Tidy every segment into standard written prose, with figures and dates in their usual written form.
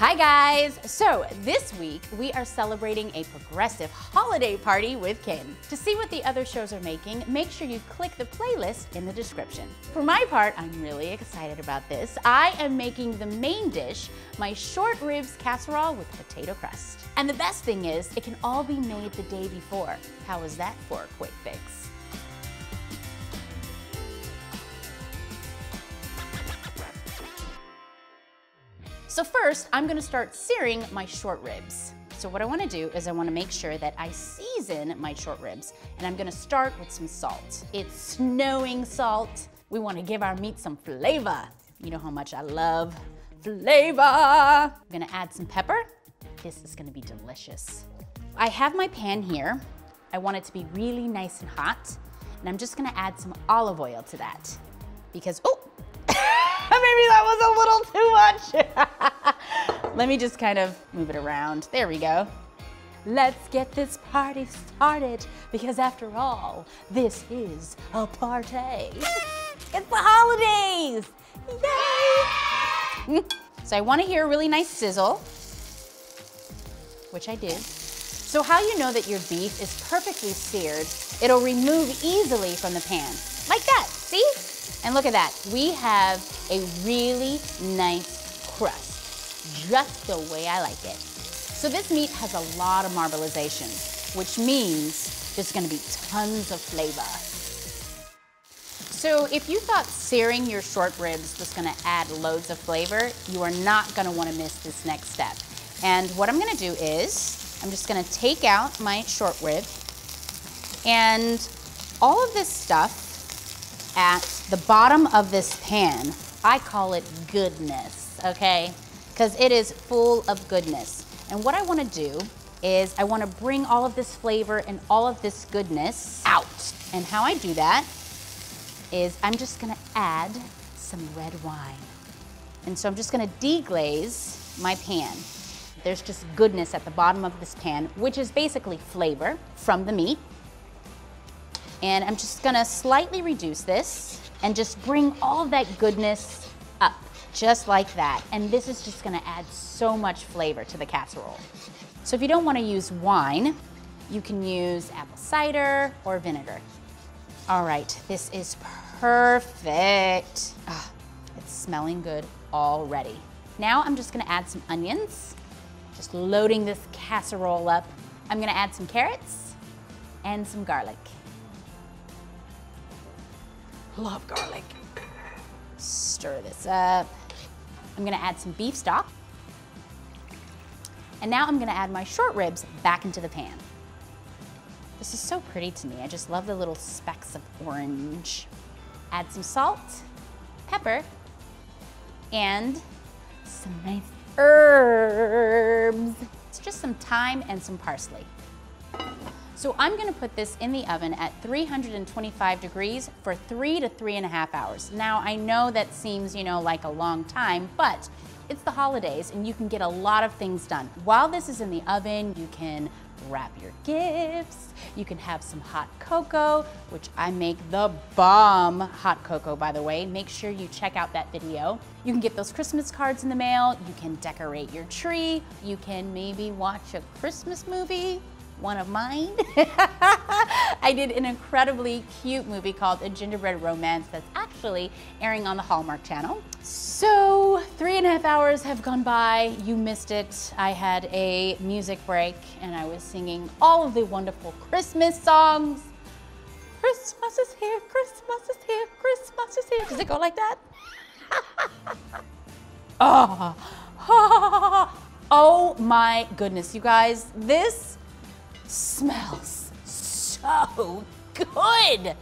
Hi guys! So this week we are celebrating a progressive holiday party with Ken. To see what the other shows are making, make sure you click the playlist in the description. For my part, I'm really excited about this. I am making the main dish, my short ribs casserole with potato crust. And the best thing is, it can all be made the day before. How is that for a quick fix? So first, I'm gonna start searing my short ribs. So what I wanna do is I wanna make sure that I season my short ribs, and I'm gonna start with some salt. It's snowing salt. We wanna give our meat some flavor. You know how much I love flavor. I'm gonna add some pepper. This is gonna be delicious. I have my pan here. I want it to be really nice and hot, and I'm just gonna add some olive oil to that. Because, oh, maybe that was a little too much. Let me just kind of move it around. There we go. Let's get this party started, because after all, this is a party. It's the holidays! Yay! So I want to hear a really nice sizzle, which I did. So how you know that your beef is perfectly seared, it'll remove easily from the pan. Like that, see? And look at that, we have a really nice crust, just the way I like it. So this meat has a lot of marbleization, which means there's gonna be tons of flavor. So if you thought searing your short ribs was gonna add loads of flavor, you are not gonna wanna miss this next step. And what I'm gonna do is, I'm just gonna take out my short rib, and all of this stuff at the bottom of this pan, I call it goodness, okay? Because it is full of goodness. And what I wanna do is I wanna bring all of this flavor and all of this goodness out. And how I do that is I'm just gonna add some red wine. And so I'm just gonna deglaze my pan. There's just goodness at the bottom of this pan, which is basically flavor from the meat. And I'm just gonna slightly reduce this and just bring all of that goodness up, just like that. And this is just gonna add so much flavor to the casserole. So if you don't wanna use wine, you can use apple cider or vinegar. All right, this is perfect. Ah, it's smelling good already. Now I'm just gonna add some onions, just loading this casserole up. I'm gonna add some carrots and some garlic. Love garlic. Stir this up. I'm gonna add some beef stock. And now I'm gonna add my short ribs back into the pan. This is so pretty to me. I just love the little specks of orange. Add some salt, pepper, and some nice herbs. It's just some thyme and some parsley. So I'm gonna put this in the oven at 325 degrees for 3 to 3.5 hours. Now I know that seems, like a long time, but it's the holidays and you can get a lot of things done. While this is in the oven, you can wrap your gifts, you can have some hot cocoa, which I make the bomb hot cocoa, by the way. Make sure you check out that video. You can get those Christmas cards in the mail, you can decorate your tree, you can maybe watch a Christmas movie. One of mine. I did an incredibly cute movie called A Gingerbread Romance that's actually airing on the Hallmark Channel. So 3.5 hours have gone by. You missed it. I had a music break and I was singing all of the wonderful Christmas songs. Christmas is here, Christmas is here, Christmas is here. Does it go like that? Oh my goodness, you guys. This smells so good.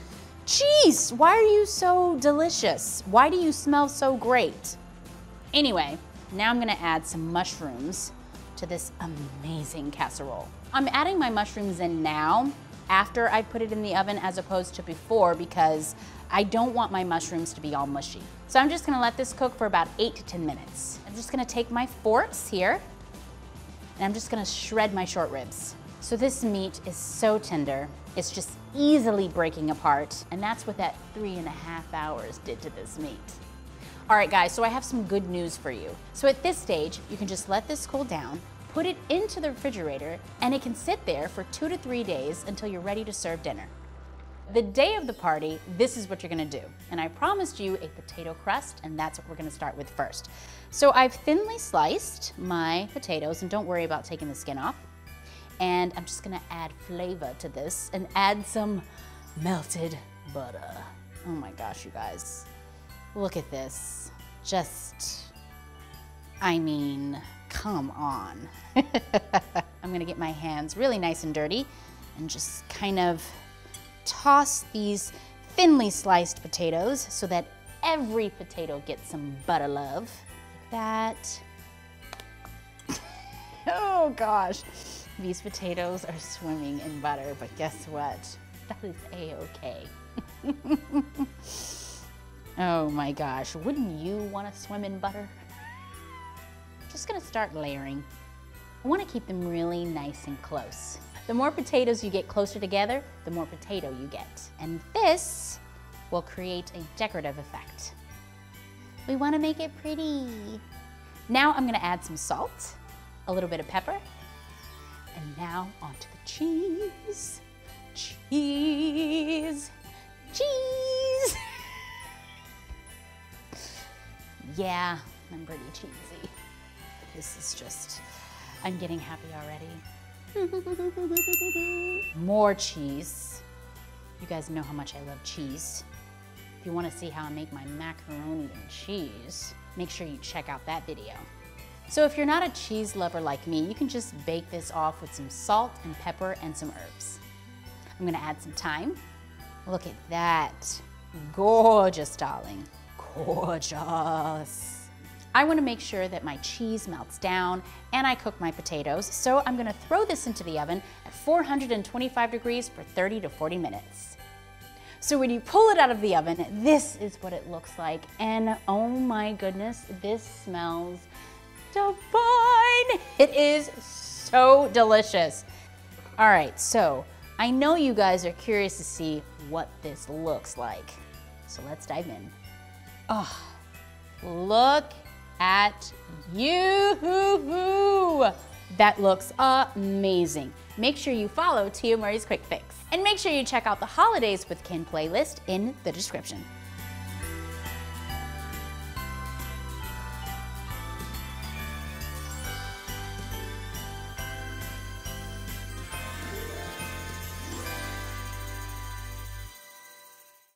Jeez, why are you so delicious? Why do you smell so great? Anyway, now I'm gonna add some mushrooms to this amazing casserole. I'm adding my mushrooms in now after I put it in the oven as opposed to before, because I don't want my mushrooms to be all mushy. So I'm just gonna let this cook for about 8 to 10 minutes. I'm just gonna take my forks here and I'm just gonna shred my short ribs. So this meat is so tender, it's just easily breaking apart, and that's what that 3.5 hours did to this meat. All right guys, so I have some good news for you. So at this stage, you can just let this cool down, put it into the refrigerator, and it can sit there for 2 to 3 days until you're ready to serve dinner. The day of the party, this is what you're gonna do. And I promised you a potato crust, and that's what we're gonna start with first. So I've thinly sliced my potatoes, and don't worry about taking the skin off. And I'm just gonna add flavor to this and add some melted butter. Oh my gosh, you guys. Look at this. I mean, come on. I'm gonna get my hands really nice and dirty and just kind of toss these thinly sliced potatoes so that every potato gets some butter love. Like that. Oh gosh. These potatoes are swimming in butter, but guess what? That is a-okay. Oh my gosh, wouldn't you want to swim in butter? Just gonna start layering. I want to keep them really nice and close. The more potatoes you get closer together, the more potato you get. And this will create a decorative effect. We want to make it pretty. Now I'm gonna add some salt, a little bit of pepper, and now onto the cheese. Cheese. Cheese. Yeah, I'm pretty cheesy. This is just, I'm getting happy already. More cheese. You guys know how much I love cheese. If you want to see how I make my macaroni and cheese, make sure you check out that video. So if you're not a cheese lover like me, you can just bake this off with some salt and pepper and some herbs. I'm gonna add some thyme. Look at that. Gorgeous, darling. Gorgeous. I want to make sure that my cheese melts down and I cook my potatoes, so I'm going to throw this into the oven at 425 degrees for 30 to 40 minutes. So when you pull it out of the oven, this is what it looks like, and oh my goodness, this smells divine. It is so delicious. All right, so I know you guys are curious to see what this looks like, so let's dive in. Oh, look at you. That looks amazing. Make sure you follow Tia Murray's Quick Fix. And make sure you check out the Holidays with Kin playlist in the description.